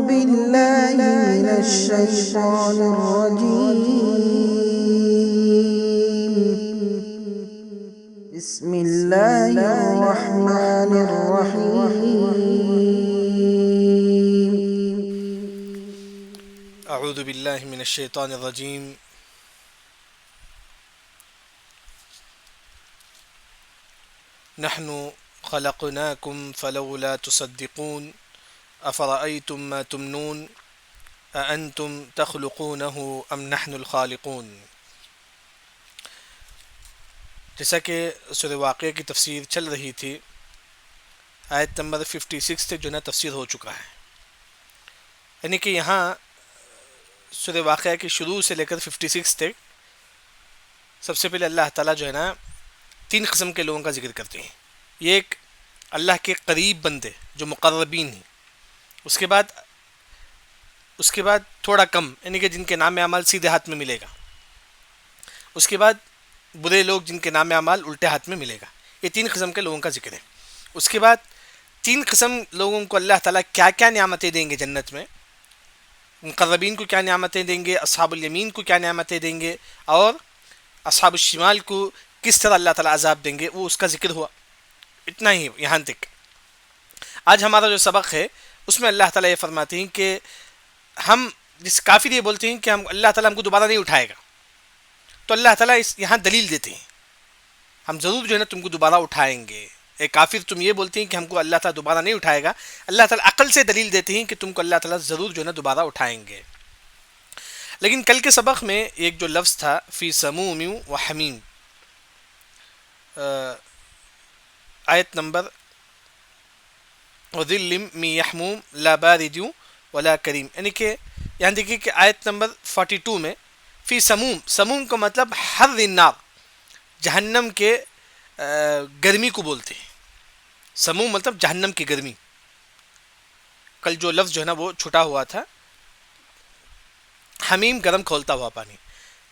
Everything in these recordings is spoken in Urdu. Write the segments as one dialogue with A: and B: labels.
A: بالله من الشيطان الرجيم بسم الله الرحمن الرحيم
B: اعوذ باللہ من الشیطان الرجیم نحن خلقناکم فلولا تصدقون افرأیتم ما تمنون اانتم تخلقونه ام نحن الخالقون۔ جیسا کہ سورہ واقعہ کی تفسیر چل رہی تھی، آیت نمبر 56 تک جو نا تفسیر ہو چکا ہے، یعنی کہ یہاں سورہ واقعہ کی شروع سے لے کر 56 تک سب سے پہلے اللہ تعالیٰ جو ہے نا 3 قسم کے لوگوں کا ذکر کرتے ہیں۔ یہ ایک اللہ کے قریب بندے جو مقربین ہیں، اس کے بعد تھوڑا کم، یعنی کہ جن کے نام اعمال سیدھے ہاتھ میں ملے گا، اس کے بعد برے لوگ جن کے نام اعمال الٹے ہاتھ میں ملے گا۔ یہ 3 قسم کے لوگوں کا ذکر ہے۔ اس کے بعد 3 قسم لوگوں کو اللہ تعالیٰ کیا کیا نعمتیں دیں گے جنت میں، مقربین کو کیا نعمتیں دیں گے، اصحاب الیمین کو کیا نعمتیں دیں گے، اور اصحاب الشمال کو کس طرح اللہ تعالیٰ عذاب دیں گے، وہ اس کا ذکر ہوا۔ اتنا ہی یہاں تک۔ آج ہمارا جو سبق ہے اس میں اللہ تعالیٰ یہ فرماتے ہیں کہ ہم جس کافر یہ بولتے ہیں کہ اللہ تعالیٰ ہم کو دوبارہ نہیں اٹھائے گا، تو اللہ تعالیٰ یہاں دلیل دیتے ہیں، ہم ضرور جو ہے نا تم کو دوبارہ اٹھائیں گے۔ اے کافر، تم یہ بولتے ہیں کہ ہم کو اللہ تعالیٰ دوبارہ نہیں اٹھائے گا، اللہ تعالیٰ عقل سے دلیل دیتے ہیں کہ تم کو اللہ تعالیٰ ضرور جو ہے نا دوبارہ اٹھائیں گے۔ لیکن کل کے سبق میں ایک جو لفظ تھا فی سموم و حمیم، آیت نمبر وَذِلٍّ مِّن يَحْمُومٍ لَا بَارِدٍ وَلَا كَرِيمٍ، یعنی کہ یہاں دیکھیے کہ آیت نمبر 42 میں فی سموم، سموم کا مطلب حر النار، جہنم کے گرمی کو بولتے ہیں۔ سموم مطلب جہنم کی گرمی۔ کل جو لفظ جو ہے نا وہ چھٹا ہوا تھا، حمیم گرم کھولتا ہوا پانی۔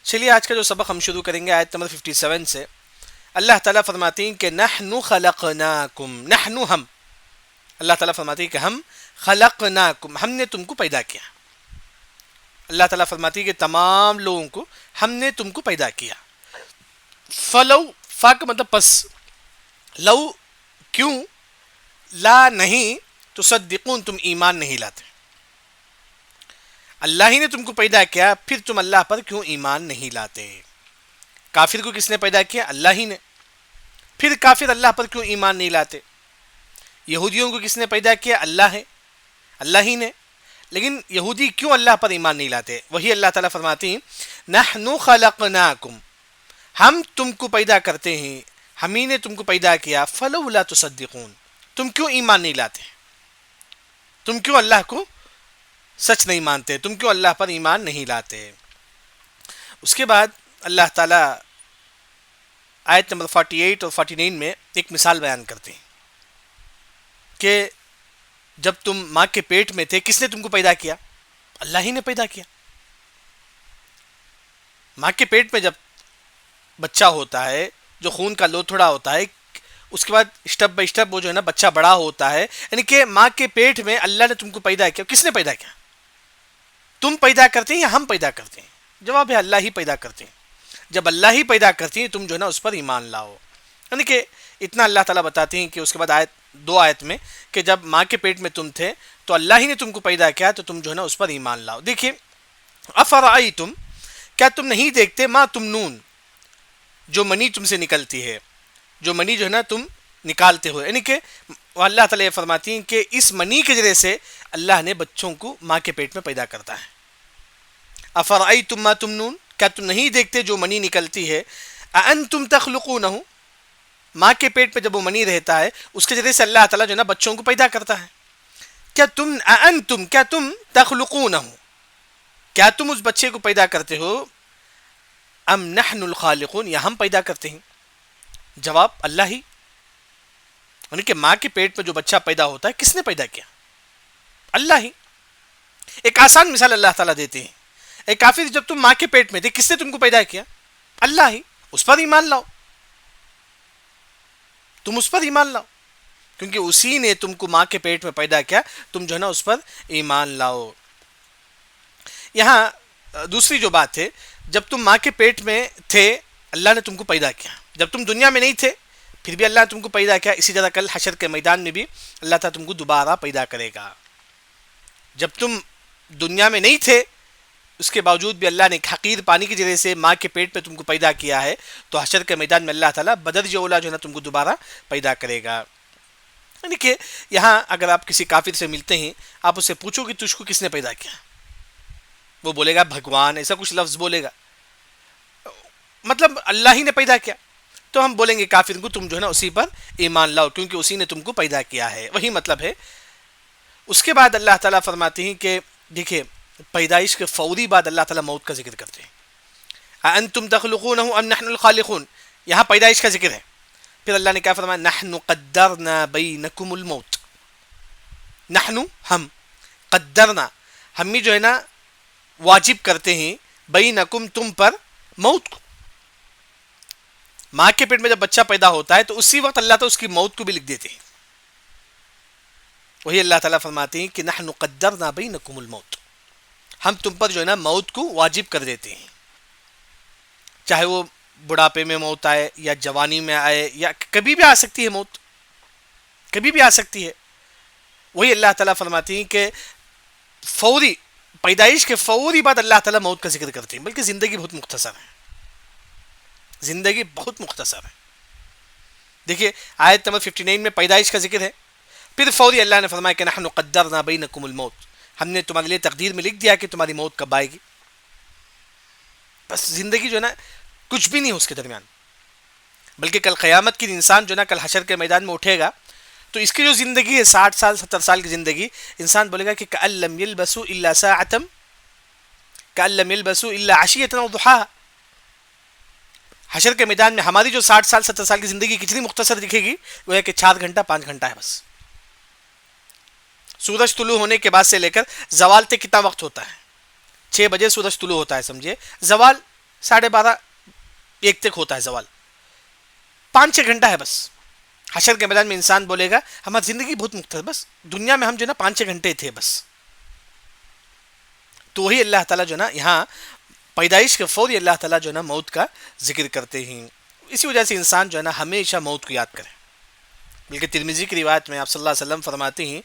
B: چلیے آج کا جو سبق ہم شروع کریں گے آیت نمبر 57 سے۔ اللہ تعالیٰ فرماتے ہیں کہ نحن خلقناکم، نحن ہم، اللہ تعالیٰ فرماتے ہیں کہ ہم خلقناکم، ہم نے تم کو پیدا کیا۔ اللہ تعالیٰ فرماتی ہے کہ تمام لوگوں کو ہم نے تم کو پیدا کیا۔ فلو، فا کا مطلب پس، لو کیوں، لا نہیں، تصدقون تم ایمان نہیں لاتے۔ اللہ ہی نے تم کو پیدا کیا، پھر تم اللہ پر کیوں ایمان نہیں لاتے؟ کافر کو کس نے پیدا کیا؟ اللہ ہی نے۔ پھر کافر اللہ پر کیوں ایمان نہیں لاتے؟ یہودیوں کو کس نے پیدا کیا؟ اللہ ہے، اللہ ہی نے۔ لیکن یہودی کیوں اللہ پر ایمان نہیں لاتے؟ وہی اللہ تعالیٰ فرماتے ہیں نحن خلقناکم، ہم تم کو پیدا کرتے ہیں، ہم ہی نے تم کو پیدا کیا، فلولا تصدقون، تم کیوں ایمان نہیں لاتے؟ تم کیوں اللہ کو سچ نہیں مانتے؟ تم کیوں اللہ پر ایمان نہیں لاتے؟ اس کے بعد اللہ تعالیٰ آیت نمبر 48 اور 49 میں ایک مثال بیان کرتے ہیں کہ جب تم ماں کے پیٹ میں تھے کس نے تم کو پیدا کیا؟ اللہ ہی نے پیدا کیا۔ ماں کے پیٹ میں جب بچہ ہوتا ہے، جو خون کا لوتھڑا ہوتا ہے، اس کے بعد اسٹیپ بائی اسٹیپ وہ جو ہے نا بچہ بڑا ہوتا ہے، یعنی کہ ماں کے پیٹ میں اللہ نے تم کو پیدا کیا۔ کس نے پیدا کیا؟ تم پیدا کرتے ہیں یا ہم پیدا کرتے ہیں؟ جواب ہے اللہ ہی پیدا کرتے ہیں۔ جب اللہ ہی پیدا کرتے ہیں تم جو ہے نا اس پر ایمان لاؤ۔ یعنی کہ اتنا اللہ تعالیٰ بتاتے ہیں کہ اس کے بعد دو آیت میں کہ جب ماں کے پیٹ میں تم تھے تو اللہ ہی نے تم کو پیدا کیا، تو تم جو ہے نا اس پر ایمان لاؤ۔ دیکھیے افرأیتم، کیا تم نہیں دیکھتے، ما تمنون، جو منی تم سے نکلتی ہے، جو منی جو ہے نا تم نکالتے ہو، یعنی کہ اللہ تعالیٰ یہ فرماتی ہیں کہ اس منی کے ذریعے سے اللہ نے بچوں کو ماں کے پیٹ میں پیدا کرتا ہے۔ افرأیتم ما تمنون، کیا تم نہیں دیکھتے جو منی نکلتی ہے، اانتم تخلقونہ، ماں کے پیٹ پہ جب وہ منی رہتا ہے اس کے ذریعے سے اللہ تعالیٰ جو ہے نا بچوں کو پیدا کرتا ہے۔ کیا تم تخلقونہ، کیا تم اس بچے کو پیدا کرتے ہو، ام نحن الخالقون، یا ہم پیدا کرتے ہیں؟ جواب اللہ ہی، یعنی کہ ماں کے پیٹ میں جو بچہ پیدا ہوتا ہے کس نے پیدا کیا؟ اللہ ہی۔ ایک آسان مثال اللہ تعالیٰ دیتے ہیں، ایک کافر جب تم ماں کے پیٹ میں تھے کس نے تم کو پیدا کیا؟ اللہ ہی، اس پر ایمان لاؤ، تم اس پر ایمان لاؤ۔ کیونکہ اسی نے تم کو ماں کے پیٹ میں پیدا کیا، تم جو ہے نا اس پر ایمان لاؤ۔ یہاں دوسری جو بات ہے، جب تم ماں کے پیٹ میں تھے اللہ نے تم کو پیدا کیا، جب تم دنیا میں نہیں تھے پھر بھی اللہ نے تم کو پیدا کیا، اسی طرح کل حشر کے میدان میں بھی اللہ تعالیٰ تم کو دوبارہ پیدا کرے گا۔ جب تم دنیا میں نہیں تھے اس کے باوجود بھی اللہ نے ایک حقیر پانی کے ذریعے سے ماں کے پیٹ پہ تم کو پیدا کیا ہے، تو حشر کے میدان میں اللہ تعالیٰ بدرجہ اولیٰ جو ہے نا تم کو دوبارہ پیدا کرے گا۔ یعنی کہ یہاں اگر آپ کسی کافر سے ملتے ہیں، آپ اس سے پوچھو کہ تجھ کو کس نے پیدا کیا، وہ بولے گا بھگوان، ایسا کچھ لفظ بولے گا، مطلب اللہ ہی نے پیدا کیا، تو ہم بولیں گے کافر کو تم جو ہے نا اسی پر ایمان لاؤ کیونکہ اسی نے تم کو پیدا کیا ہے، وہی مطلب ہے۔ اس کے بعد اللہ تعالیٰ فرماتے ہیں کہ دیکھیں پیدائش کے فوری بعد اللہ تعالیٰ موت کا ذکر کرتے ہیں، اَأَنْتُمْ تَخْلُقُونَهُ أَمْ نَحْنُ الْخَالِقُونَ، یہاں پیدائش کا ذکر ہے، پھر اللہ نے کیا فرمایا نَحْنُ قَدَّرْنَا بَيْنَكُمُ الْمَوْتِ، نحن ہم، قدرنا ہم ہی جو ہے نا واجب کرتے ہیں، بینکم تم پر، موت کو۔ ماں کے پیٹ میں جب بچہ پیدا ہوتا ہے تو اسی وقت اللہ تعالیٰ اس کی موت کو بھی لکھ دیتے ہیں۔ وہی اللہ تعالیٰ فرماتے ہیں کہ نحن قدرنا بینکم الموت، ہم تم پر جو ہے نا موت کو واجب کر دیتے ہیں، چاہے وہ بڑھاپے میں موت آئے یا جوانی میں آئے یا کبھی بھی آ سکتی ہے موت، کبھی بھی آ سکتی ہے۔ وہی اللہ تعالیٰ فرماتے ہیں کہ فوری پیدائش کے فوری بعد اللہ تعالیٰ موت کا ذکر کرتے ہیں، بلکہ زندگی بہت مختصر ہے، زندگی بہت مختصر ہے۔ دیکھیے آیت نمبر 59 میں پیدائش کا ذکر ہے، پھر فوری اللہ نے فرمایا کہ نحن قدرنا بینکم الموت، ہم نے تمہارے لیے تقدیر میں لکھ دیا کہ تمہاری موت کب آئے گی۔ بس زندگی جو ہے نا کچھ بھی نہیں ہے اس کے درمیان، بلکہ کل قیامت کی انسان جو ہے نا کل حشر کے میدان میں اٹھے گا تو اس کی جو زندگی ہے 60 سال 70 سال کی زندگی، انسان بولے گا کہ کأن لم يلبسوا الا ساعة کأن لم يلبسوا الا عشية او ضحاها۔ حشر کے میدان میں ہماری جو 60 سال 70 سال کی زندگی کتنی مختصر دکھے گی، وہ ہے کہ 4 گھنٹہ 5 گھنٹہ ہے بس۔ سورج طلوع ہونے کے بعد سے لے کر زوال تک کتنا وقت ہوتا ہے؟ 6 بجے سورج طلوع ہوتا ہے سمجھے، زوال 12:30 1 تک ہوتا ہے زوال، 5-6 گھنٹہ ہے بس۔ حشر کے میدان میں انسان بولے گا ہماری زندگی بہت مختصر، بس دنیا میں ہم جو ہے نا 5-6 گھنٹے تھے بس۔ تو وہی اللہ تعالیٰ جو ہے نا یہاں پیدائش کے فوری اللہ تعالیٰ جو ہے نا موت کا ذکر کرتے ہیں، اسی وجہ سے انسان جو ہے نا ہمیشہ موت کو یاد کرے۔ بلکہ ترمذی کی روایت میں آپ صلی اللہ علیہ وسلم فرماتے ہیں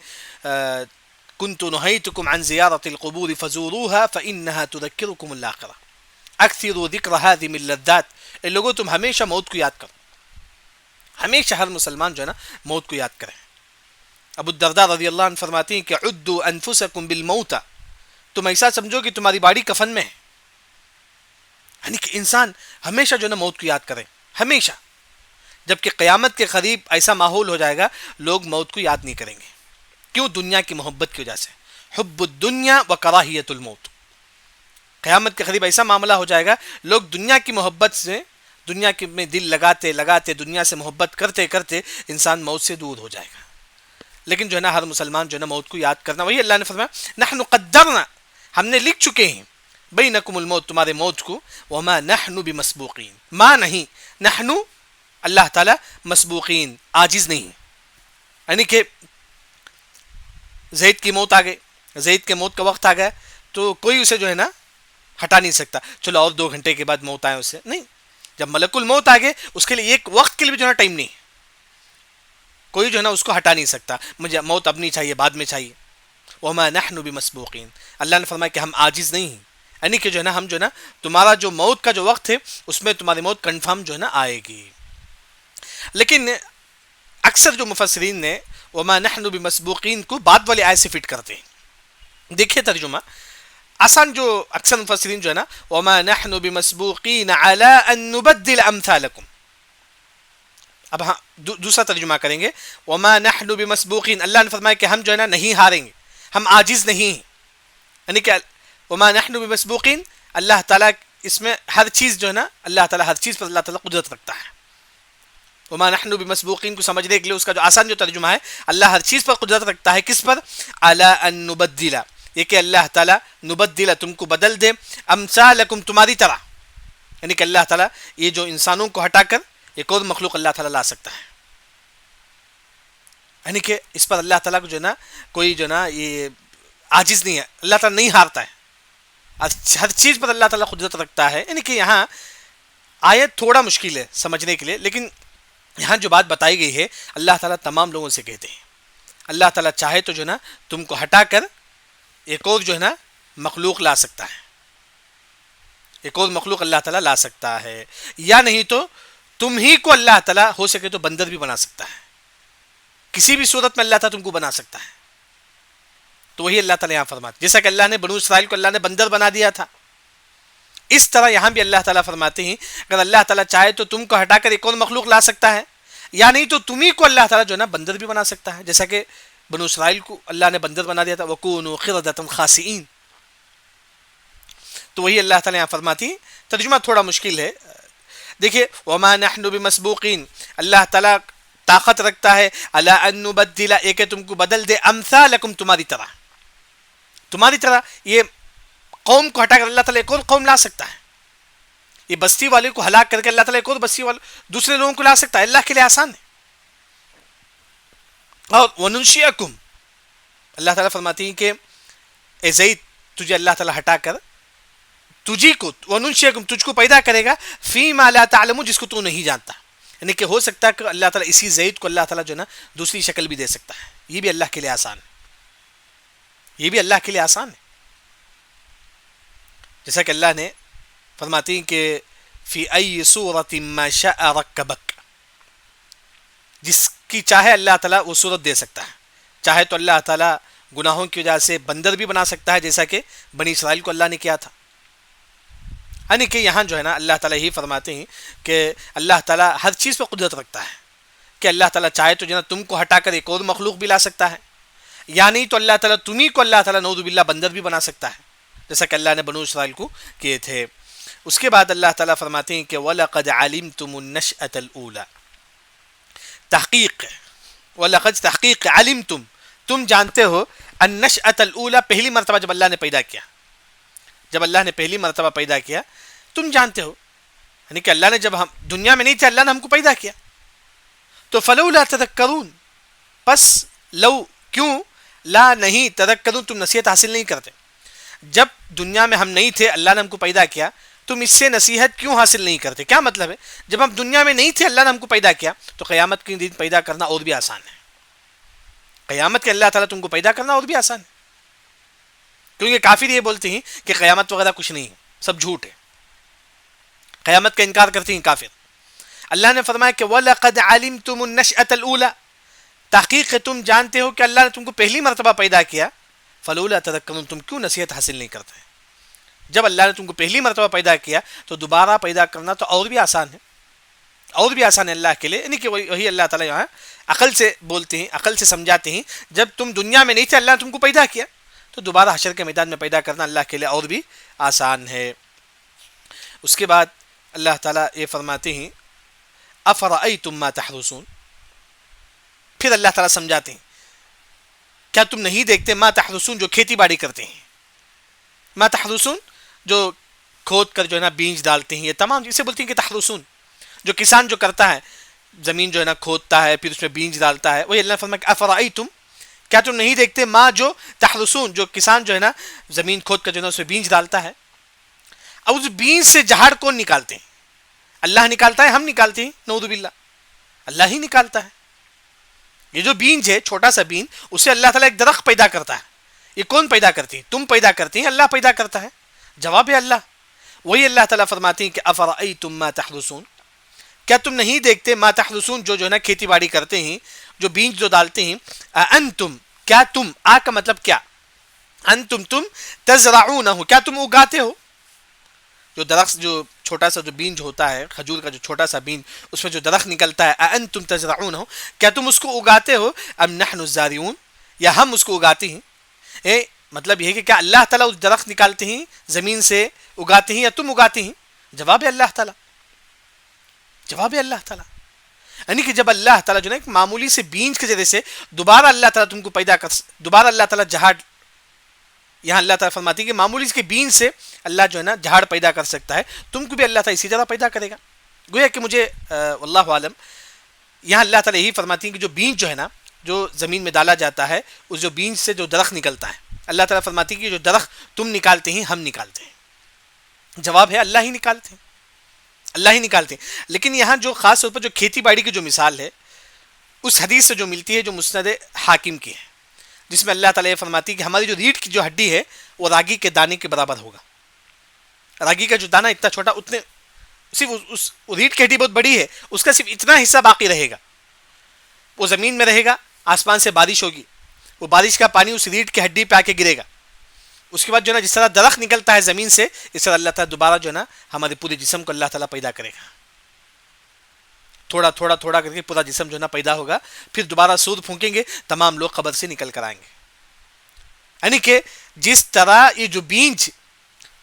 B: كنت نهيتكم عن زيارة القبور فزوروها فإنها تذكركم الآخرة اكثروا ذكر هذه من اللذات، ان لوگوں تم ہمیشہ موت کو یاد کرو، ہمیشہ ہر مسلمان جو ہے نا موت کو یاد کرے۔ ابو الدرداء رضی اللہ عنہ فرماتے ہیں کہ عدوا انفسکم بالموت، تم ایسا سمجھو کہ تمہاری باڈی کفن میں ہے، یعنی کہ انسان ہمیشہ جو ہے نا موت کو یاد کرے، ہمیشہ۔ جبکہ قیامت کے قریب ایسا ماحول ہو جائے گا لوگ موت کو یاد نہیں کریں گے، کیوں؟ دنیا کی محبت کی وجہ سے، حب الدنیا و کراہیت الموت۔ قیامت کے قریب ایسا معاملہ ہو جائے گا لوگ دنیا کی محبت سے، دنیا میں دل لگاتے لگاتے، دنیا سے محبت کرتے کرتے انسان موت سے دور ہو جائے گا۔ لیکن جو ہے نا ہر مسلمان جو ہے نا موت کو یاد کرنا، وہی اللہ نے فرمایا نحن قدرنا، ہم نے لکھ چکے ہیں، بینکم الموت، تمہارے موت کو، وما نحن بمسبوقین، ما نہیں، نحن اللہ تعالی مسبوقین، عاجز نہیں، یعنی کہ زید کی موت آ گئی، زید کے موت کا وقت آ گیا تو کوئی اسے جو ہے نا ہٹا نہیں سکتا، چلو اور 2 گھنٹے کے بعد موت آئے اسے، نہیں۔ جب ملک الموت آ گئے اس کے لیے ایک وقت کے لیے بھی جو ہے نا ٹائم نہیں، کوئی جو ہے نا اس کو ہٹا نہیں سکتا، مجھے موت اب نہیں چاہیے، بعد میں چاہیے۔ وما نحن بمسبوقین، اللہ نے فرمایا کہ ہم عاجز نہیں ہیں، یعنی کہ جو ہے نا ہم جو ہے نا تمہارا جو موت کا جو وقت ہے اس میں تمہاری موت کنفرم جو ہے نا آئے گی۔ لیکن اکثر جو مفسرین نے وما نحن بمسبوقین کو بعد والے آیت سے فٹ کرتے ہیں۔ دیکھیں ترجمہ آسان، جو اکثر مفسرین جو ہے نا وما نحن بمسبوقین علی ان نبدل امثالکم، اب ہاں دوسرا ترجمہ کریں گے، وما نحن بمسبوقین، اللہ نے فرمایا کہ ہم جو ہے نا نہیں ہاریں گے، ہم عاجز نہیں ہیں، یعنی کہ وما نحن بمسبوقین، اللہ تعالیٰ اس میں ہر چیز جو ہے نا اللہ تعالیٰ ہر چیز پر اللہ تعالیٰ قدرت رکھتا ہے۔ وما نحن بمسبوقین کو سمجھنے کے لیے اس کا جو آسان جو ترجمہ ہے، اللہ ہر چیز پر قدرت رکھتا ہے، کس پر؟ علی ان نبدل، یہ کہ اللہ تعالیٰ نبدل تم کو بدل دے، امثالکم تمہاری طرح، یعنی کہ اللہ تعالیٰ یہ جو انسانوں کو ہٹا کر ایک اور مخلوق اللہ تعالیٰ لا سکتا ہے۔ یعنی کہ اس پر اللہ تعالیٰ کو جو ہے نا کوئی جو ہے نا یہ عاجز نہیں ہے، اللہ تعالیٰ نہیں ہارتا ہے، ہر چیز پر اللہ تعالیٰ قدرت رکھتا ہے. یعنی کہ یہاں آیت تھوڑا مشکل ہے سمجھنے کے لیے، لیکن یہاں جو بات بتائی گئی ہے اللہ تعالیٰ تمام لوگوں سے کہتے ہیں اللہ تعالیٰ چاہے تو جو ہے نا تم کو ہٹا کر ایک اور جو ہے نا مخلوق لا سکتا ہے، ایک اور مخلوق اللہ تعالیٰ لا سکتا ہے، یا نہیں تو تم ہی کو اللہ تعالیٰ ہو سکے تو بندر بھی بنا سکتا ہے، کسی بھی صورت میں اللہ تعالیٰ تم کو بنا سکتا ہے. تو وہی اللہ تعالیٰ یہاں فرماتے جیسا کہ اللہ نے بنو اسرائیل کو اللہ نے بندر بنا دیا تھا، اس طرح یہاں بھی اللہ تعالیٰ فرماتے ہیں اگر اللہ تعالیٰ چاہے تو تم کو ہٹا کر ایک اور مخلوق لا سکتا ہے، یا نہیں تو تم ہی کو اللہ تعالیٰ جو ہے نا بندر بھی بنا سکتا ہے، جیسا کہ بنو اسرائیل کو اللہ نے بندر بنا دیا تھا وَكُونُوا قِرَدَةً خَاسِئِينَ. تو وہی اللہ تعالیٰ یہاں فرماتی ہیں. ترجمہ تھوڑا مشکل ہے، دیکھیے وَمَا نَحْنُ بِمَسْبُوقِينَ، اللہ تعالیٰ طاقت رکھتا ہے عَلَىٰ أَن نُبَدِّلَ ایک تم کو بدل دے أَمْثَالَكُمْ تمہاری طرح یہ قوم کو ہٹا کر اللہ تعالیٰ ایک اور قوم لا سکتا ہے، یہ بستی والے کو ہلاک کر کے اللہ تعالیٰ ایک اور بستی والے دوسرے لوگوں کو لا سکتا ہے، اللہ کے لیے آسان ہے. اور وَنُنشِئَكُمْ اللہ تعالیٰ فرماتی ہیں کہ اے زید تجھے اللہ تعالیٰ ہٹا کر تجھی کو وَنُنشِئَكُمْ تجھ کو پیدا کرے گا فِي مَا لَا تَعْلَمُ جس کو تو نہیں جانتا. یعنی کہ ہو سکتا ہے کہ اللہ تعالیٰ اسی زید کو اللہ تعالیٰ جو ہے نا دوسری شکل بھی دے سکتا ہے، یہ بھی اللہ کے لیے آسان ہے، یہ بھی اللہ کے لیے آسان ہے. جیسا کہ اللہ نے فرماتی ہیں کہ فی ای صورت ما شاء رکبک، جس کی چاہے اللہ تعالیٰ وہ صورت دے سکتا ہے، چاہے تو اللہ تعالیٰ گناہوں کی وجہ سے بندر بھی بنا سکتا ہے جیسا کہ بنی اسرائیل کو اللہ نے کیا تھا. یعنی کہ یہاں جو ہے نا اللہ تعالیٰ ہی فرماتے ہیں کہ اللہ تعالیٰ ہر چیز پر قدرت رکھتا ہے کہ اللہ تعالیٰ چاہے تو جو ہے نا تم کو ہٹا کر ایک اور مخلوق بھی لا سکتا ہے، یا نہیں تو اللہ تعالیٰ تمہیں کو اللہ تعالیٰ نعوذ باللہ بندر بھی بنا سکتا ہے جیسا کہ اللہ نے بنو اسرائیل کو کیے تھے. اس کے بعد اللہ تعالیٰ فرماتے ہیں کہ وَلَقَدْ عَلِمْتُمُ النَّشْأَةَ الْأُولَى، تحقیق وَلَقَدْ تحقیق عَلِمْتُم تم جانتے ہو النَّشْأَةَ الْأُولَى پہلی مرتبہ جب اللہ نے پیدا کیا، جب اللہ نے پہلی مرتبہ پیدا کیا تم جانتے ہو، یعنی کہ اللہ نے جب ہم دنیا میں نہیں تھے اللہ نے ہم کو پیدا کیا. تو فلولا تذکرون پس لو کیوں لا نہیں تذکرون تم نصیحت حاصل نہیں کرتے، جب دنیا میں ہم نہیں تھے اللہ نے ہم کو پیدا کیا تم اس سے نصیحت کیوں حاصل نہیں کرتے. کیا مطلب ہے جب ہم دنیا میں نہیں تھے اللہ نے ہم کو پیدا کیا تو قیامت کے دن پیدا کرنا اور بھی آسان ہے، قیامت کے اللہ تعالیٰ تم کو پیدا کرنا اور بھی آسان ہے. کیونکہ کافر یہ بولتے ہیں کہ قیامت وغیرہ کچھ نہیں ہے، سب جھوٹ ہے، قیامت کا انکار کرتے ہیں کافر. اللہ نے فرمایا کہ وَلَقَدْ عَلِمْتُمُ النَّشْأَةَ الْأُولَى تحقیق ہے تم جانتے ہو کہ اللہ نے تم کو پہلی مرتبہ پیدا کیا، فلولا تذکرون تم کیوں نصیحت حاصل نہیں کرتے. جب اللہ نے تم کو پہلی مرتبہ پیدا کیا تو دوبارہ پیدا کرنا تو اور بھی آسان ہے، اور بھی آسان ہے اللہ کے لیے. یعنی کہ وہی اللہ تعالیٰ یہاں عقل سے بولتے ہیں، عقل سے سمجھاتے ہیں، جب تم دنیا میں نہیں تھے اللہ نے تم کو پیدا کیا تو دوبارہ حشر کے میدان میں پیدا کرنا اللہ کے لیے اور بھی آسان ہے. اس کے بعد اللہ تعالیٰ یہ فرماتے ہیں افرأیتم ما تحرثون، پھر اللہ تعالیٰ سمجھاتے ہیں کیا تم نہیں دیکھتے ما تحرثون جو کھیتی باڑی کرتے ہیں، ما تحرثون جو کھود کر جو ہے نا بیج ڈالتے ہیں، یہ تمام اسے بولتے ہیں کہ تحرثون جو کسان جو کرتا ہے زمین جو ہے نا کھودتا ہے پھر اس میں بیج ڈالتا ہے، وہی اللہ نے فرمایا کہ افرأیتم کیا تم نہیں دیکھتے ما جو تحرثون جو کسان جو ہے نا زمین کھود کر جو ہے نا اس میں بیج ڈالتا ہے. اب اس بیج سے جھاڑ کون نکالتے ہیں؟ اللہ نکالتا ہے، ہم نکالتے ہیں؟ نعوذ باللہ اللہ ہی نکالتا ہے. یہ جو بیج ہے چھوٹا سا بیج اسے اللہ تعالیٰ ایک درخت پیدا کرتا ہے. یہ کون پیدا کرتی ہے؟ تم پیدا کرتی ہیں، اللہ پیدا کرتا ہے. جواب ہے اللہ. وہی اللہ تعالیٰ فرماتے ہیں کہ افرأیتم ما تحرثون کیا تم نہیں دیکھتے ما تحرثون جو ہے نا کھیتی باڑی کرتے ہیں جو بیج جو ڈالتے ہیں، انتم کیا تم آ کا مطلب کیا، انتم تم تزرعونہ کیا تم اگاتے ہو، جو درخت جو چھوٹا سا جو بیج ہوتا ہے کھجور کا جو چھوٹا سا بیج اس میں جو درخت نکلتا ہے انتم تزرعونہ کیا تم اس کو اگاتے ہو، ام نحن الزارعون یا ہم اس کو اگاتے ہیں. مطلب یہ ہے کہ کیا اللہ تعالیٰ اس درخت نکالتے ہیں زمین سے اگاتے ہیں یا تم اگاتے ہیں؟ جواب ہے اللہ تعالیٰ، جواب ہے اللہ تعالیٰ. یعنی کہ جب اللہ تعالیٰ جو ہے ایک معمولی سے بیج کے ذریعے سے دوبارہ اللہ تعالیٰ تم کو پیدا کر دوبارہ اللہ تعالیٰ جہاں یہاں اللہ تعالیٰ فرماتی ہے کہ معمولی کے بیج سے اللہ جو ہے نا جھاڑ پیدا کر سکتا ہے، تم کو بھی اللہ تعالیٰ اسی طرح پیدا کرے گا. گویا کہ مجھے واللہ عالم یہاں اللہ تعالیٰ یہی فرماتی ہے کہ جو بیج جو ہے نا جو زمین میں ڈالا جاتا ہے اس جو بیج سے جو درخت نکلتا ہے، اللہ تعالیٰ فرماتی ہے کہ جو درخت تم نکالتے ہیں ہم نکالتے ہیں. جواب ہے اللہ ہی نکالتے ہیں، اللہ ہی نکالتے ہیں. لیکن یہاں جو خاص طور پر جو کھیتی باڑی کی جو مثال ہے اس حدیث سے جو ملتی ہے جو مسند حاکم کی ہے، جس میں اللہ تعالیٰ یہ فرماتی ہے کہ ہماری جو ریڑھ کی جو ہڈی ہے وہ راگی کے دانے کے برابر ہوگا. راگی کا جو دانہ اتنا چھوٹا، اتنے صرف اس ریڑھ کی ہڈی بہت بڑی ہے، اس کا صرف اتنا حصہ باقی رہے گا، وہ زمین میں رہے گا. آسمان سے بارش ہوگی، وہ بارش کا پانی اس ریڑھ کی ہڈی پہ آ کے گرے گا. اس کے بعد جو ہے نا جس طرح درخت نکلتا ہے زمین سے، اس طرح اللہ تعالیٰ دوبارہ جو ہے نا ہمارے پورے جسم کو اللہ تعالیٰ پیدا کرے گا. تھوڑا تھوڑا تھوڑا کر کے پورا جسم جو ہے نا پیدا ہوگا. پھر دوبارہ سور پھونکیں گے، تمام لوگ قبر سے نکل کر آئیں گے. یعنی کہ جس طرح یہ جو بیج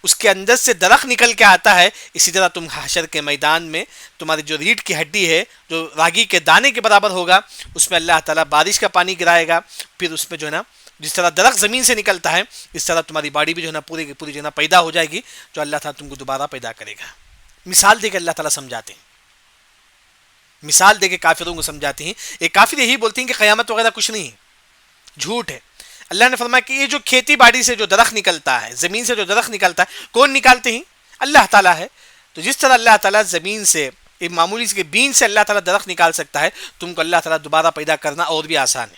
B: اس کے اندر سے درخت نکل کے آتا ہے، اسی طرح تم حشر کے میدان میں تمہاری جو ریڑھ کی ہڈی ہے جو راگی کے دانے کے برابر ہوگا، اس میں اللہ تعالیٰ بارش کا پانی گرائے گا. پھر اس میں جو ہے نا جس طرح درخت زمین سے نکلتا ہے، اس طرح تمہاری باڈی بھی جو ہے نا پوری کی پوری جو ہے نا پیدا ہو جائے گی، جو اللہ تعالیٰ تم کو دوبارہ پیدا کرے گا. مثال دے کے اللہ تعالیٰ سمجھاتے ہیں، مثال دے کے کافروں کو سمجھاتے ہیں. ایک کافر یہی بولتے ہیں کہ قیامت وغیرہ کچھ نہیں ہے، جھوٹ ہے. اللہ نے فرمایا کہ یہ جو کھیتی باڑی سے جو درخت نکلتا ہے، زمین سے جو درخت نکلتا ہے، کون نکالتے ہیں؟ اللہ تعالیٰ ہے. تو جس طرح اللہ تعالیٰ زمین سے ایک معمولی سے بیج سے اللہ تعالیٰ درخت نکال سکتا ہے، تم کو اللہ تعالیٰ دوبارہ پیدا کرنا اور بھی آسان ہے.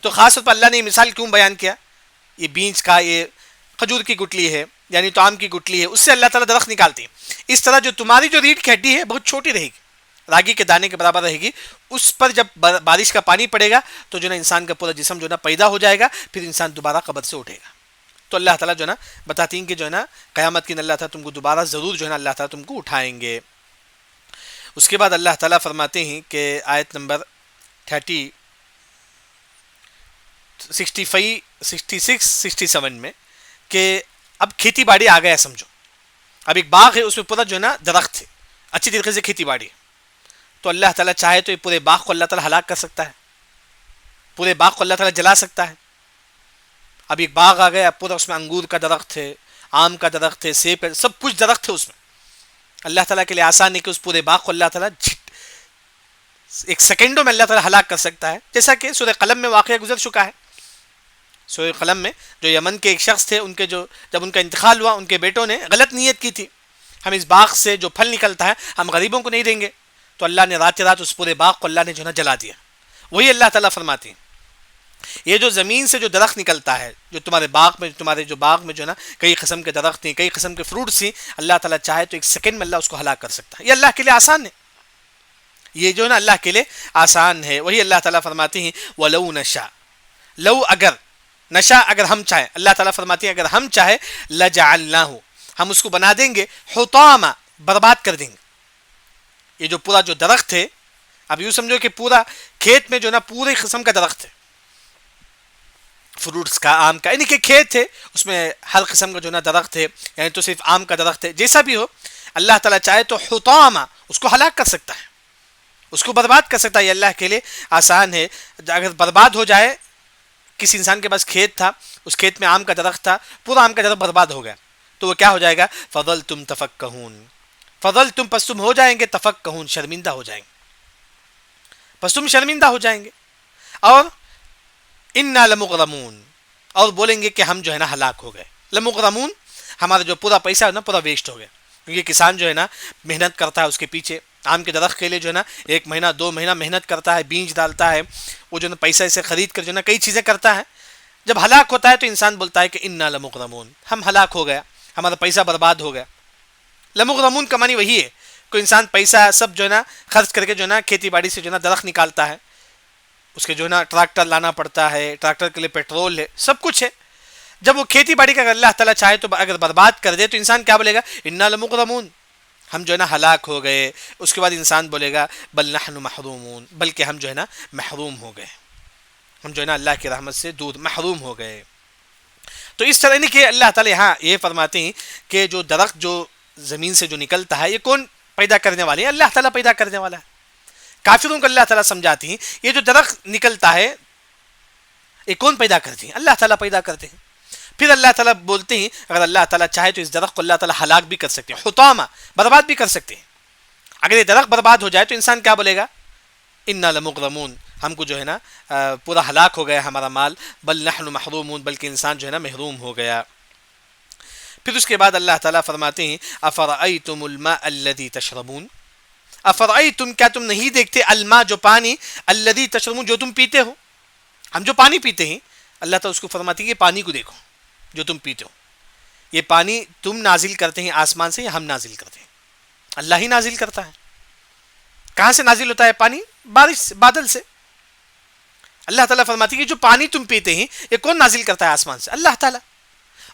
B: تو خاص طور پر اللہ نے یہ مثال کیوں بیان کیا؟ یہ بیج کا، یہ کھجور کی گٹلی ہے یعنی تو آم کی گٹلی ہے، اس سے اللہ تعالیٰ درخت نکالتے ہیں. اس طرح جو تمہاری جو ریڑھ کی ہڈی ہے بہت چھوٹی رہے گی، راگی کے دانے کے برابر رہے گی. اس پر جب بارش کا پانی پڑے گا تو جو نا انسان کا پورا جسم جو نا پیدا ہو جائے گا، پھر انسان دوبارہ قبر سے اٹھے گا. تو اللہ تعالیٰ جو ہے نا بتاتی ہیں کہ جو ہے نا قیامت کے دن اللہ تعالیٰ تم کو دوبارہ ضرور جو ہے نا اللہ تعالیٰ تم کو اٹھائیں گے. اس کے بعد اللہ تعالیٰ فرماتے ہیں کہ آیت نمبر 65 66 67 میں کہ اب کھیتی باڑی آ گیا سمجھو. اب ایک باغ ہے، اس میں پورا جو ہے نا درخت ہے، اچھی طریقے سے کھیتی باڑی ہے. تو اللہ تعالیٰ چاہے تو یہ پورے باغ کو اللہ تعالیٰ ہلاک کر سکتا ہے، پورے باغ کو اللہ تعالیٰ جلا سکتا ہے. اب ایک باغ آ گیا، پورا اس میں انگور کا درخت ہے، آم کا درخت ہے، سیب کا، سب کچھ درخت ہے اس میں. اللہ تعالیٰ کے لیے آسان ہے کہ اس پورے باغ کو اللہ تعالیٰ ایک سیکنڈوں میں اللہ تعالیٰ ہلاک کر سکتا ہے. جیسا کہ سورہ قلم میں واقعہ گزر چکا ہے. سورہ قلم میں جو یمن کے ایک شخص تھے، ان کے جو جب ان کا انتقال ہوا، ان کے بیٹوں نے غلط نیت کی تھی، ہم اس باغ سے جو پھل نکلتا ہے ہم غریبوں کو نہیں دیں گے. تو اللہ نے رات رات اس پورے باغ کو اللہ نے جو ہے جلا دیا. وہی اللہ تعالیٰ فرماتے ہیں یہ جو زمین سے جو درخت نکلتا ہے، جو تمہارے باغ میں، تمہارے جو باغ میں جو ہے نا کئی قسم کے درخت ہیں، کئی قسم کے فروٹس ہیں، اللہ تعالیٰ چاہے تو ایک سیکنڈ میں اللہ اس کو ہلاک کر سکتا ہے. یہ اللہ کے لیے آسان ہے، یہ جو ہے نا اللہ کے لیے آسان ہے. وہی اللہ تعالیٰ فرماتے ہیں وَلَوْ نَشَاء، لو اگر نشا، اگر ہم چاہیں، اللہ تعالیٰ فرماتے ہیں اگر ہم چاہے لَجَعَلْنَاهُ، ہم اس کو بنا دیں گے حُطَامًا، برباد کر دیں گے. یہ جو پورا جو درخت ہے، اب یوں سمجھو کہ پورا کھیت میں جو نا پورے قسم کا درخت ہے، فروٹس کا، آم کا، یعنی کہ کھیت ہے اس میں ہر قسم کا جو نا درخت ہے، یعنی تو صرف آم کا درخت ہے. جیسا بھی ہو اللہ تعالیٰ چاہے تو حُطَامًا اس کو ہلاک کر سکتا ہے، اس کو برباد کر سکتا ہے. یہ اللہ کے لیے آسان ہے. اگر برباد ہو جائے، کسی انسان کے پاس کھیت تھا، اس کھیت میں آم کا درخت تھا، پورا آم کا درخت برباد ہو گیا، تو وہ کیا ہو جائے گا؟ فَظَلْتُمْ تَفَكَّهُونَ، فَظَلْتُمْ، پس تم ہو جائیں گے، تفکہون، شرمندہ ہو جائیں گے، پس تم شرمندہ ہو جائیں گے. اور اِنَّا لَمُغْرَمُونَ، اور بولیں گے کہ ہم جو ہے نا ہلاک ہو گئے. لَمُغْرَمُونَ، ہمارا جو پورا پیسہ ہے نا پورا ویسٹ ہو گیا. کیونکہ کسان جو ہے نا محنت کرتا ہے اس کے پیچھے، آم کے درخت کے لیے جو ہے نا 1 مہینہ 2 مہینہ محنت کرتا ہے، بیج ڈالتا ہے، وہ جو ہے نا پیسہ اسے خرید کر جو ہے نا کئی چیزیں کرتا ہے. جب ہلاک ہوتا ہے تو انسان بولتا ہے کہ اِنَّا لَمُغْرَمُونَ، ہم ہلاک ہو گیا، ہمارا پیسہ برباد ہو گیا. لَمُغْرَمُونَ کا معنی وہی ہے، کوئی انسان پیسہ سب جو ہے نا خرچ کر کے جو ہے نا کھیتی باڑی سے جو ہے نا درخت نکالتا ہے، اس کے جو ہے نا ٹریکٹر لانا پڑتا ہے، ٹریکٹر کے لیے پیٹرول ہے، سب کچھ ہے. جب وہ کھیتی باڑی کا اگر اللہ تعالیٰ چاہے تو اگر برباد کر دے تو انسان کیا بولے گا؟ اِنَّا لَمُغْرَمُونَ، ہم جو ہے نا ہلاک ہو گئے. اس کے بعد انسان بولے گا بل نحن محرومون، بلکہ ہم جو ہے نا محروم ہو گئے، ہم جو ہے نا اللہ کی رحمت سے دور محروم ہو گئے. تو اس طرح نہیں کہ اللہ تعالیٰ یہاں یہ فرماتے ہیں کہ جو درخت جو زمین سے جو نکلتا ہے یہ کون پیدا کرنے والے ہیں؟ اللہ تعالیٰ پیدا کرنے والا ہے. کافروں کو اللہ تعالیٰ سمجھاتے ہیں یہ جو درخت نکلتا ہے یہ کون پیدا کرتے ہیں؟ اللہ تعالیٰ پیدا کرتے ہیں. پھر اللہ تعالیٰ بولتے ہیں اگر اللہ تعالیٰ چاہے تو اس درخت کو اللہ تعالیٰ ہلاک بھی کر سکتے ہیں، حطامہ، برباد بھی کر سکتے ہیں. اگر یہ درخت برباد ہو جائے تو انسان کیا بولے گا؟ انا لمغرمون، ہم کو جو ہے نا پورا ہلاک ہو گیا ہمارا مال، بل نحن محرومون، بلکہ انسان جو ہے نا محروم ہو گیا۔ پھر اس کے بعد اللہ تعالیٰ فرماتے ہیں افرأیتم الماء الذی تشربون، افرأیتم کیا تم نہیں دیکھتے، الماء جو پانی، الذی تشربون جو تم پیتے ہو، ہم جو پانی پیتے ہیں اللہ تعالیٰ اس کو فرماتی ہے کہ پانی کو دیکھو جو تم پیتے ہو، یہ پانی تم نازل کرتے ہیں آسمان سے یا ہم نازل کرتے ہیں؟ اللہ ہی نازل کرتا ہے۔ کہاں سے نازل ہوتا ہے پانی؟ بارش سے، بادل سے۔ اللہ تعالیٰ فرماتی ہے کہ جو پانی تم پیتے ہیں یہ کون نازل کرتا ہے آسمان سے؟ اللہ تعالیٰ۔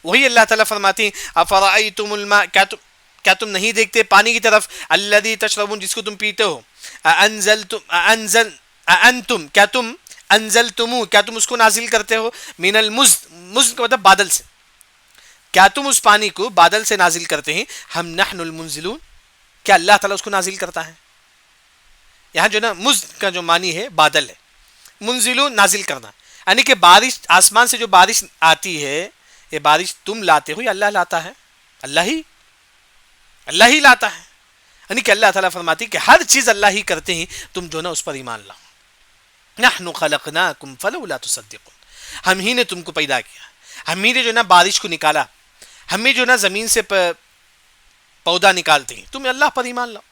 B: وہی اللہ تعالیٰ فرماتی ہیں افرأیتم الماء، کیا تم نہیں دیکھتے پانی کی طرف، الذی تشربون جس کو تم پیتے ہو، اانتم کیا تم، انزلتمو کیا تم اس کو نازل کرتے ہو، من المزن، مزن کا مطلب بادل سے، کیا تم اس پانی کو بادل سے نازل کرتے ہیں، ہم نحن المنزلون کیا اللہ تعالیٰ اس کو نازل کرتا ہے؟ یہاں جو نا مزن کا جو معنی ہے بادل ہے، منزلون نازل کرنا، یعنی کہ بارش، آسمان سے جو بارش آتی ہے یہ بارش تم لاتے ہو یا اللہ لاتا ہے؟ اللہ ہی لاتا ہے، یعنی کہ اللہ تعالیٰ فرماتی کہ ہر چیز اللہ ہی کرتے ہیں، تم جو نا اس پر ایمان لاؤ۔ نحن خلقناکم فلولا تصدقون، ہم ہی نے تم کو پیدا کیا، ہم ہی نے جو نا بارش کو نکالا، ہم ہی جو نا زمین سے پودا نکالتے ہیں، تم اللہ پر ایمان لاؤ۔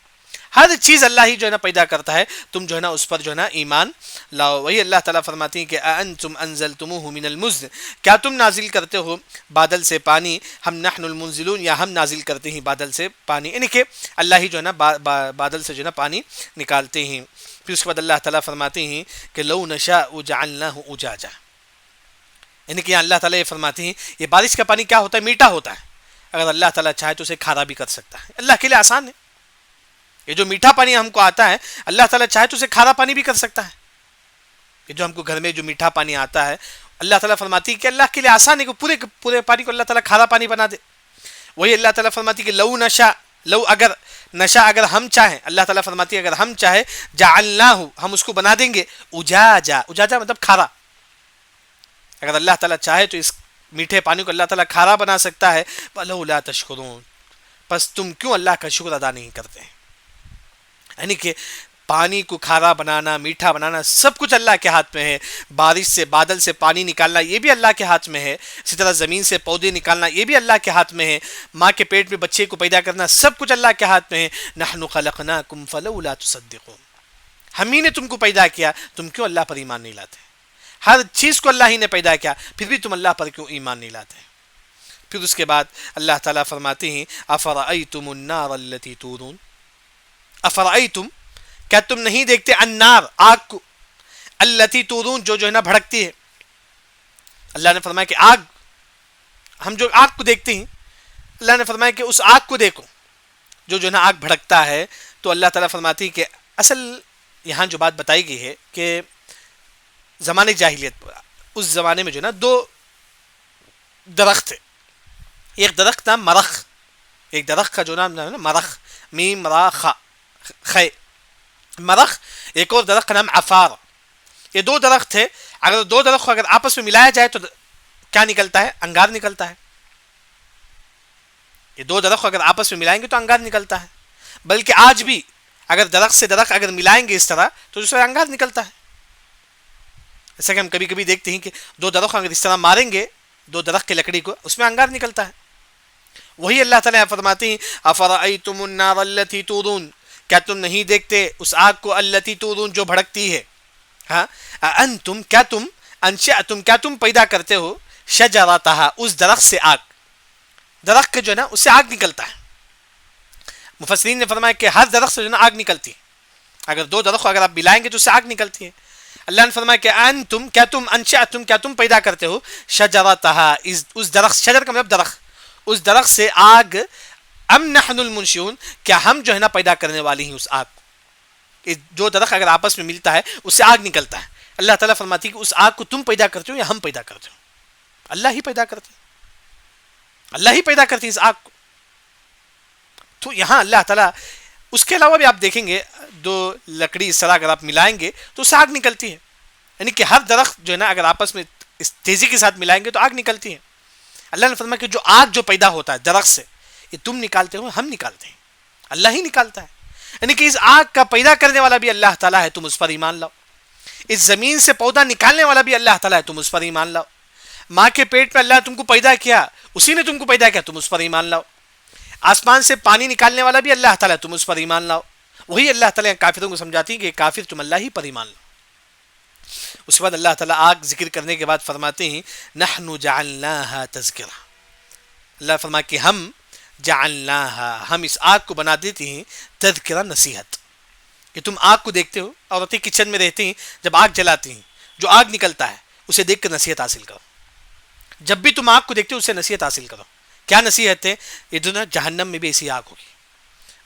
B: ہر چیز اللہ ہی جو ہے نا پیدا کرتا ہے، تم جو ہے نا اس پر جو ہے نا ایمان لاؤ۔ وہی اللہ تعالیٰ فرماتی ہیں کہ اانتم انزلتموہ من المزن، کیا تم نازل کرتے ہو بادل سے پانی، ہم نحن المنزلون یا ہم نازل کرتے ہیں بادل سے پانی، یعنی کہ اللہ ہی جو ہے نا بادل سے جو ہے نا پانی نکالتے ہیں۔ پھر اس کے بعد اللہ تعالیٰ فرماتے ہیں کہ لو نشاء جعلناہ اجاجا، یعنی کہ اللہ تعالیٰ یہ فرماتے ہیں یہ بارش کا پانی کیا ہوتا ہے؟ میٹھا ہوتا ہے، اگر اللہ تعالیٰ چاہے تو اسے کھارا بھی کر سکتا ہے، اللہ کے لیے آسان ہے۔ یہ جو میٹھا پانی ہم کو آتا ہے اللہ تعالیٰ چاہے تو اسے کھارا پانی بھی کر سکتا ہے، یہ جو ہم کو گھر میں جو میٹھا پانی آتا ہے اللہ تعالیٰ فرماتی ہے کہ اللہ کے لیے آسان ہے کہ پورے پانی کو اللہ تعالیٰ کھارا پانی بنا دے۔ وہی اللہ تعالیٰ فرماتی ہے کہ لو نشاء، لو اگر، نشاء اگر ہم چاہیں، اللہ تعالیٰ فرماتی ہے اگر ہم چاہیں، جعلناہ ہم اس کو بنا دیں گے اجاجا، اجاجا مطلب کھارا، اگر اللہ تعالیٰ چاہے تو اس میٹھے پانی کو اللہ تعالیٰ کھارا بنا سکتا ہے۔ فلولا تشکرون، پس تم کیوں اللہ کا شکر ادا نہیں کرتے ہیں؟ یعنی کہ پانی کو کھارا بنانا، میٹھا بنانا سب کچھ اللہ کے ہاتھ میں ہے، بارش سے، بادل سے پانی نکالنا یہ بھی اللہ کے ہاتھ میں ہے، اسی طرح زمین سے پودے نکالنا یہ بھی اللہ کے ہاتھ میں ہے، ماں کے پیٹ میں بچے کو پیدا کرنا سب کچھ اللہ کے ہاتھ میں ہے۔ نحن خلقناکم فلولا تصدقون، ہم ہی نے تم کو پیدا کیا، تم کیوں اللہ پر ایمان نہیں لاتے؟ ہر چیز کو اللہ ہی نے پیدا کیا، پھر بھی تم اللہ پر کیوں ایمان نہیں لاتے؟ پھر اس کے بعد اللہ تعالیٰ فرماتے ہیں افرأیتم النار التی تورون، افرأیتم کیا تم نہیں دیکھتے النار آگ کو، التی تورون جو ہے نا بھڑکتی ہے۔ اللہ نے فرمایا کہ آگ، ہم جو آگ کو دیکھتے ہیں اللہ نے فرمایا کہ اس آگ کو دیکھو جو ہے نا آگ بھڑکتا ہے۔ تو اللہ تعالیٰ فرماتی ہے کہ اصل یہاں جو بات بتائی گئی ہے کہ زمانے جاہلیت، اس زمانے میں جو نا دو درخت تھے، ایک درخت نام مرخ، ایک درخت کا جو نام ہے نا مرخ، میم را خا خے مرخ، ایک اور درخت کا نام عفار۔ یہ دو درخت تھے، اگر دو درخت کو اگر آپس میں ملایا جائے تو کیا نکلتا ہے؟ انگار نکلتا ہے۔ یہ دو درخت کو اگر آپس میں ملائیں گے تو انگار نکلتا ہے، بلکہ آج بھی اگر درخت سے درخت اگر ملائیں گے اس طرح تو اس سے انگار نکلتا ہے۔ جیسا کہ ہم کبھی کبھی دیکھتے ہیں کہ دو درخت اگر اس طرح ماریں گے، دو درخت کی لکڑی کو، اس میں انگار نکلتا ہے۔ وہی اللہ تعالیٰ فرماتے ہیں افرأیتم النار التی تورون، کیا تم نہیں دیکھتے اس آگ کو، التی تورون جو بھڑکتی ہے۔ ہاں، انتم کیا تم، انشأتم کیا تم پیدا کرتے ہو، شجرتہا اس درخت سے آگ، درخت کے جو ہے نا اس سے آگ نکلتا ہے۔ مفسرین نے فرمایا کہ ہر درخت سے جو ہے نا آگ نکلتی ہے، اگر دو درخت اگر آپ ملائیں گے تو اس سے آگ نکلتی ہے۔ اللہ نے فرمایا کہ انتم کیا تم، انشأتم کیا تم پیدا کرتے ہو، شجرتہا اس درخت، شجر کا مطلب درخت، اس درخت سے آگ، ام نحن المنشئون کیا ہم جو ہے نا پیدا کرنے والی ہیں اس آگ کو۔ جو درخت اگر آپس میں ملتا ہے اس سے آگ نکلتا ہے۔ اللہ تعالیٰ فرماتی ہے کہ اس آگ کو تم پیدا کرتے ہو یا ہم پیدا کرتے ہو؟ اللہ ہی پیدا کرتے ہیں، اللہ ہی پیدا کرتی ہے اس آگ کو۔ تو یہاں اللہ تعالیٰ، اس کے علاوہ بھی آپ دیکھیں گے دو لکڑی اس طرح اگر آپ ملائیں گے تو اس سے آگ نکلتی ہے، یعنی کہ ہر درخت جو ہے نا اگر آپس میں اس تیزی کے ساتھ ملائیں گے تو آگ نکلتی ہے۔ اللہ نے فرمایا کہ جو آگ جو پیدا ہوتا ہے درخت سے، یہ تم نکالتے ہو ہم نکالتے ہیں، اللہ ہی نکالتا ہے۔ یعنی کہ اس آگ کا پیدا کرنے والا بھی اللہ تعالیٰ ہے، تم اس پر ایمان لاؤ. اس زمین سے پودا نکالنے والا بھی اللہ تعالیٰ ہے، تم اس پر ایمان لاؤ. ماں کے پیٹ میں اللہ تم کو پیدا کیا، اسی نے تم کو پیدا کیا، تم اس پر ایمان لاؤ. آسمان سے پانی نکالنے والا بھی اللہ تعالیٰ ہے، تم اس پر ایمان لاؤ. وہی اللہ تعالیٰ کافروں کو سمجھاتی ہے کہ کافر تم اللہ ہی پر ایمان لاؤ. اس کے بعد اللہ تعالیٰ آگ ذکر کرنے کے بعد فرماتے ہیں نحن جعلناها تذکرہ. اللہ فرما کہ ہم جعلناها، ہم اس آگ کو بنا دیتے ہیں تذکرہ، نصیحت. کہ تم آگ کو دیکھتے ہو، عورتیں کچن میں رہتی ہیں، جب آگ جلاتی ہیں جو آگ نکلتا ہے اسے دیکھ کر نصیحت حاصل کرو. جب بھی تم آگ کو دیکھتے ہو اسے نصیحت حاصل کرو. کیا نصیحت ہے؟ یہ جو نا جہنم میں بھی ایسی آگ ہوگی،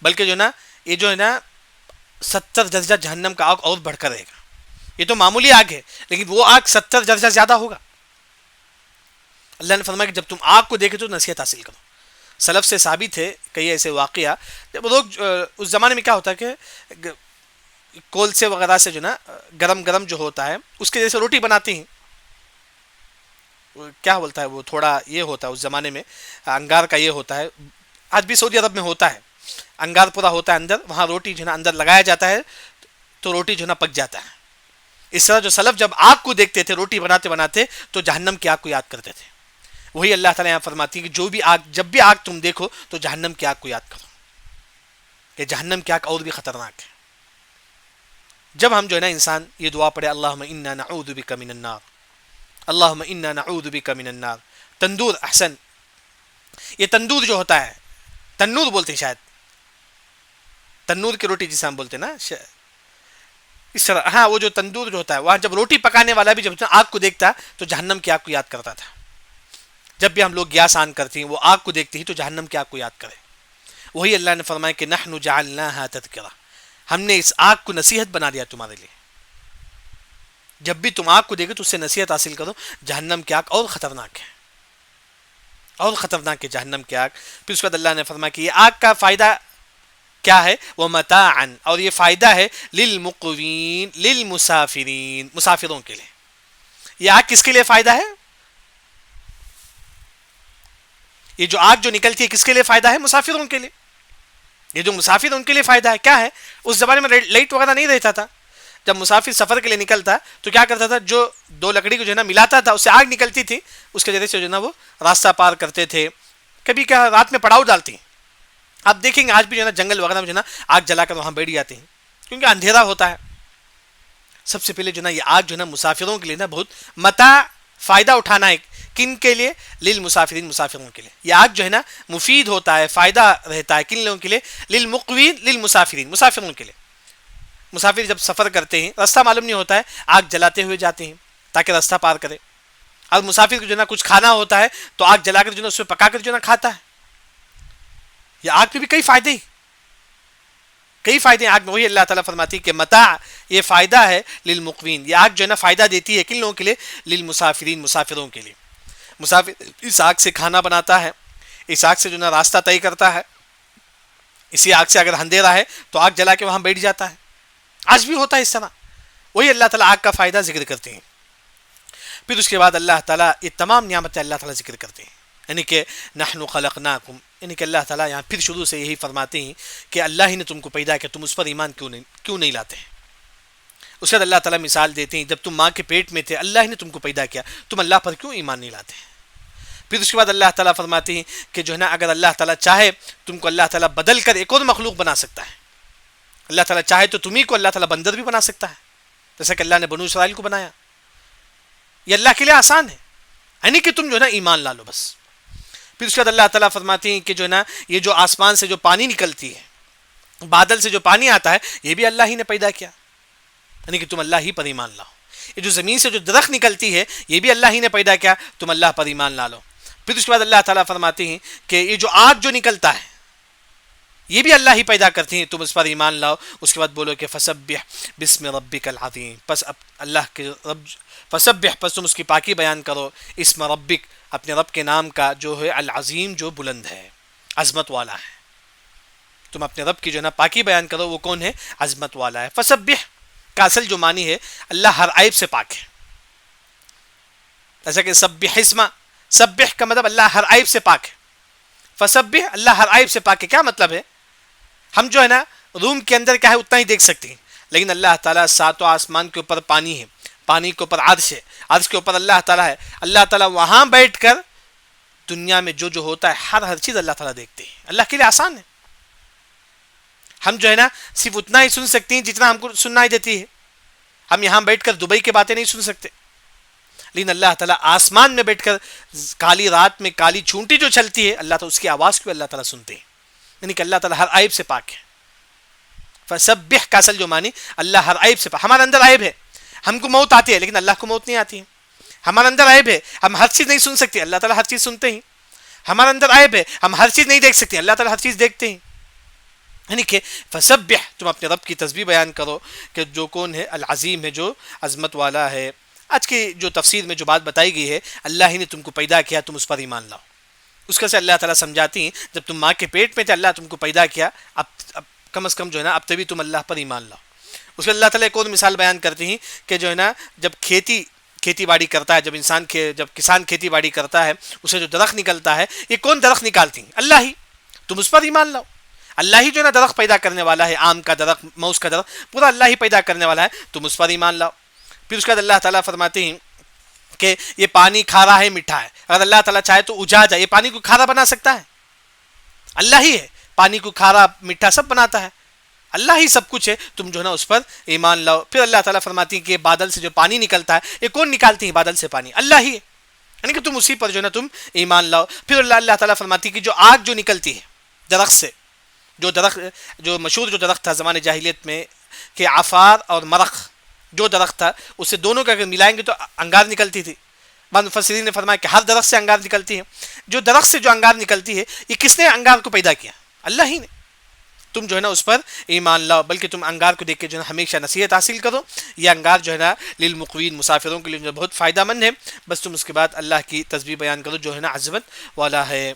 B: بلکہ جو نا یہ جو ہے نا 70 درجہ جہنم کا آگ اور بڑھ کر رہے گا. یہ تو معمولی آگ ہے، لیکن وہ آگ 70 درجہ زیادہ ہوگا. اللہ نے فرمایا کہ جب تم آگ کو دیکھے تو نصیحت حاصل کرو. سلف سے ثابت ہے کئی ایسے واقعہ، جب لوگ اس زمانے میں کیا ہوتا ہے کہ کول سے وغیرہ سے جو نا گرم گرم جو ہوتا ہے اس کے جیسے روٹی بناتے ہیں. کیا بولتا ہے وہ، تھوڑا یہ ہوتا ہے اس زمانے میں انگار کا یہ ہوتا ہے، آج بھی سعودی عرب میں ہوتا ہے، انگار پورا ہوتا ہے اندر، وہاں روٹی جو ہے نا اندر لگایا جاتا ہے تو روٹی جو ہے نا پک جاتا ہے. اس طرح جو سلف جب آگ کو دیکھتے تھے روٹی بناتے بناتے تو جہنم کی آگ کو یاد کرتے تھے. وہی اللہ تعالیٰ یہاں فرماتی ہے کہ جو بھی آگ، جب بھی آگ تم دیکھو تو جہنم کی آگ کو یاد کرو کہ جہنم کی آگ اور بھی خطرناک ہے. جب ہم جو ہے نا انسان یہ دعا پڑھے اللہم انا نعوذ بک من النار، اللہم انا نعوذ بک من النار. تندور، احسن، یہ تندور جو ہوتا ہے، تنور بولتے ہیں شاید، تنور کی روٹی جسے ہم بولتے ہیں نا اس طرح، ہاں وہ جو تندور جو ہوتا ہے وہاں جب روٹی پکانے والا بھی جب آگ کو دیکھتا تو جہنم کی آگ کو یاد کرتا تھا. جب بھی ہم لوگ گیس آن کرتے ہیں وہ آگ کو دیکھتے ہی تو جہنم کی آگ کو یاد کرے. وہی اللہ نے فرمایا کہ نحن جعلناها تذکرہ، ہم نے اس آگ کو نصیحت بنا دیا تمہارے لیے. جب بھی تم آگ کو دیکھو تو اس سے نصیحت حاصل کرو. جہنم کی آگ اور خطرناک ہے، اور خطرناک ہے جہنم کی آگ. پھر اس کے بعد اللہ نے فرمایا کہ یہ آگ کا فائدہ کیا ہے، وہ متاعا، اور یہ فائدہ ہے للمقوین، للمسافرین، مسافروں کے لیے. یہ آگ کس کے لیے فائدہ ہے؟ یہ جو آگ جو نکلتی ہے کس کے لیے فائدہ ہے؟ مسافروں کے لیے. یہ جو مسافر ان کے لیے فائدہ ہے. کیا ہے؟ اس زمانے میں لائٹ وغیرہ نہیں رہتا تھا. جب مسافر سفر کے لیے نکلتا تو کیا کرتا تھا، جو دو لکڑی کو جو ہے نا ملاتا تھا اس سے آگ نکلتی تھی، اس کے ذریعے سے جو ہے نا وہ راستہ پار کرتے تھے. کبھی کیا رات میں پڑاؤ ڈالتی ہیں. آپ دیکھیں گے آج بھی جو ہے نا جنگل وغیرہ میں جو ہے نا آگ جلا کر وہاں بیٹھ جاتے ہیں کیونکہ اندھیرا ہوتا ہے. سب سے پہلے جو ہے نا یہ آگ جو ہے نا مسافروں کے لیے نا بہت متاع، فائدہ اٹھانا ہے. کن کے لیے؟ للمسافرین، مسافروں کے لیے. یہ آگ جو ہے نا مفید ہوتا ہے، فائدہ رہتا ہے کن لوگوں کے لیے؟ للمقوین، للمسافرین، مسافروں کے لیے. مسافر جب سفر کرتے ہیں راستہ معلوم نہیں ہوتا ہے، آگ جلاتے ہوئے جاتے ہیں تاکہ راستہ پار کرے. اور مسافر کو جو ہے نا کچھ کھانا ہوتا ہے تو آگ جلا کر جو ہے نا اس میں پکا کر جو ہے نا کھاتا ہے. یہ آگ پہ بھی کئی فائدے ہیں آگ میں. وہی اللہ تعالیٰ فرماتی ہے کہ متاع، یہ فائدہ ہے للمقوین. یہ آگ جو ہے نا فائدہ دیتی ہے کن لوگوں کے لیے؟ للمسافرین، مسافروں کے لیے. مسافر اس آگ سے کھانا بناتا ہے، اس آگ سے جو نا راستہ طے کرتا ہے. اسی آگ سے اگر اندھیرا ہے تو آگ جلا کے وہاں بیٹھ جاتا ہے. آج بھی ہوتا ہے اس طرح. وہی اللہ تعالیٰ آگ کا فائدہ ذکر کرتے ہیں. پھر اس کے بعد اللہ تعالیٰ یہ تمام نعمتیں اللہ تعالیٰ ذکر کرتے ہیں، یعنی کہ نحن خلقناکم، یعنی کہ اللہ تعالیٰ یہاں پھر شروع سے یہی فرماتے ہیں کہ اللہ ہی نے تم کو پیدا کیا، تم اس پر ایمان کیوں نہیں لاتے ہیں. اس کے بعد اللہ تعالیٰ مثال دیتے ہیں جب تم ماں کے پیٹ میں تھے اللہ ہی نے تم کو پیدا کیا، تم اللہ پر کیوں ایمان نہیں لاتے ہیں. پھر اس کے بعد اللہ تعالیٰ فرماتے ہیں کہ جو ہے نا اگر اللہ تعالیٰ چاہے تم کو اللہ تعالیٰ بدل کر ایک اور مخلوق بنا سکتا ہے. اللہ تعالیٰ چاہے تو تمہیں کو اللہ تعالیٰ بندر بھی بنا سکتا ہے، جیسا کہ اللہ نے بنو اسرائیل کو بنایا. یہ اللہ کے لیے آسان ہے، یعنی کہ تم جو ہے نا ایمان لا لو بس. پھر اس کے بعد اللہ تعالیٰ فرماتے ہیں کہ جو ہے نا یہ جو آسمان سے جو پانی نکلتی ہے، بادل سے جو پانی آتا ہے، یہ بھی اللہ ہی نے پیدا کیا، یعنی کہ تم اللہ ہی پر ایمان لاؤ. یہ جو زمین سے جو درخت نکلتی ہے یہ بھی اللہ ہی نے پیدا کیا، تم اللہ پر ایمان لا لو. پھر اس کے بعد اللہ تعالیٰ فرماتے ہیں کہ یہ جو آگ جو نکلتا ہے یہ بھی اللہ ہی پیدا کرتے ہیں، تم اس پر ایمان لاؤ. اس کے بعد بولو کہ فسبح بسم ربک العظیم، پس اللہ کے رب، فسبح، پس تم اس کی پاکی بیان کرو، اسم ربک، اپنے رب کے نام کا جو ہے العظیم، جو بلند ہے، عظمت والا ہے. تم اپنے رب کی جو ہے نا پاکی بیان کرو، وہ کون ہے؟ عظمت والا ہے. فسبح کا اصل جو معنی ہے اللہ ہر عیب سے پاک ہے. ایسا کہ سبح اسما، سبح کا مطلب اللہ ہر عیب سے پاک ہے. فسبح، اللہ ہر عیب سے پاک ہے. کیا مطلب ہے؟ ہم جو ہے نا روم کے اندر کیا ہے اتنا ہی دیکھ سکتی ہیں، لیکن اللہ تعالیٰ ساتوں آسمان کے اوپر پانی ہے، پانی کے اوپر عرش ہے، عرش کے اوپر اللہ تعالیٰ ہے، اللہ تعالیٰ وہاں بیٹھ کر دنیا میں جو ہوتا ہے ہر چیز اللہ تعالیٰ دیکھتے ہیں. اللہ کے لیے آسان ہے. ہم جو ہے نا صرف اتنا ہی سن سکتے ہیں جتنا ہم کو سنائی دیتی ہے. ہم یہاں بیٹھ کر دبئی کی باتیں نہیں سن سکتے، لیکن اللہ تعالیٰ آسمان میں بیٹھ کر کالی رات میں کالی چونٹی جو چلتی ہے اللہ تعالیٰ اس کی آواز کو اللہ تعالیٰ سنتے ہیں. یعنی کہ اللہ تعالیٰ ہر عیب سے پاک ہے. فسبح کا اصل جو معنی اللہ ہر عیب سے پاک. ہمارے اندر عیب ہے، ہم کو موت آتی ہے لیکن اللہ کو موت نہیں آتی ہے. ہمارے اندر عیب ہے، ہم ہر چیز نہیں سن سکتے، اللہ تعالیٰ ہر چیز سنتے ہیں. ہمارے اندر عیب ہے، ہم ہر چیز نہیں دیکھ سکتے، اللہ تعالیٰ ہر چیز دیکھتے ہیں. یعنی کہ فسبح، تم اپنے رب کی تسبیح بیان کرو کہ جو کون ہے العظیم ہے، جو عظمت والا ہے. آج کی جو تفسیر میں جو بات بتائی گئی ہے، اللہ ہی نے تم کو پیدا کیا، تم اس پر ایمان لاؤ. اس کا سے اللہ تعالیٰ سمجھاتی ہیں جب تم ماں کے پیٹ میں تھے اللہ تم کو پیدا کیا، اب کم از کم جو ہے نا اب تبھی تم اللہ پر ایمان لاؤ. اس میں اللہ تعالیٰ ایک اور مثال بیان کرتی ہیں کہ جو ہے نا جب کھیتی باڑی کرتا ہے، جب کسان کھیتی باڑی کرتا ہے اسے جو درخت نکلتا ہے، یہ کون درخت نکالتی ہیں؟ اللہ ہی. تم اس پر ایمان لاؤ. اللہ ہی جو ہے نا درخت پیدا کرنے والا ہے، آم کا درخت، موز کا درخت، پورا اللہ ہی پیدا کرنے والا ہے. تم اس پر ایمان لاؤ. پھر اس کے بعد اللہ تعالیٰ فرماتے ہیں کہ یہ پانی کھارا ہے میٹھا ہے، اگر اللہ تعالیٰ چاہے تو اجا جائے، یہ پانی کو کھارا بنا سکتا ہے؟ اللہ ہی ہے. پانی کو کھارا میٹھا سب بناتا ہے، اللہ ہی سب کچھ ہے. تم جو ہے نا اس پر ایمان لاؤ. پھر اللہ تعالیٰ فرماتی ہیں کہ بادل سے جو پانی نکلتا ہے، یہ کون نکالتی ہے بادل سے پانی؟ اللہ ہی ہے. یعنی کہ تم اسی پر جو ہے نا تم ایمان لاؤ. پھر اللہ تعالیٰ فرماتی ہے کہ جو آگ جو نکلتی ہے درخت سے، جو مشہور جو درخت تھا زمانے جاہلیت میں کہ عفار اور مرخ جو درخت تھا، اسے دونوں کا اگر ملائیں گے تو انگار نکلتی تھی. بعض مفسرین نے فرمایا کہ ہر درخت سے انگار نکلتی ہے. جو درخت سے جو انگار نکلتی ہے، یہ کس نے انگار کو پیدا کیا؟ اللہ ہی نے. تم جو ہے نا اس پر ایمان لاؤ، بلکہ تم انگار کو دیکھ کے جو ہے ہمیشہ نصیحت حاصل کرو. یہ انگار جو ہے نا للمقوین، مسافروں کے لیے بہت فائدہ مند ہے. بس تم اس کے بعد اللہ کی تسبیح بیان کرو جو ہے نا عظمت والا ہے.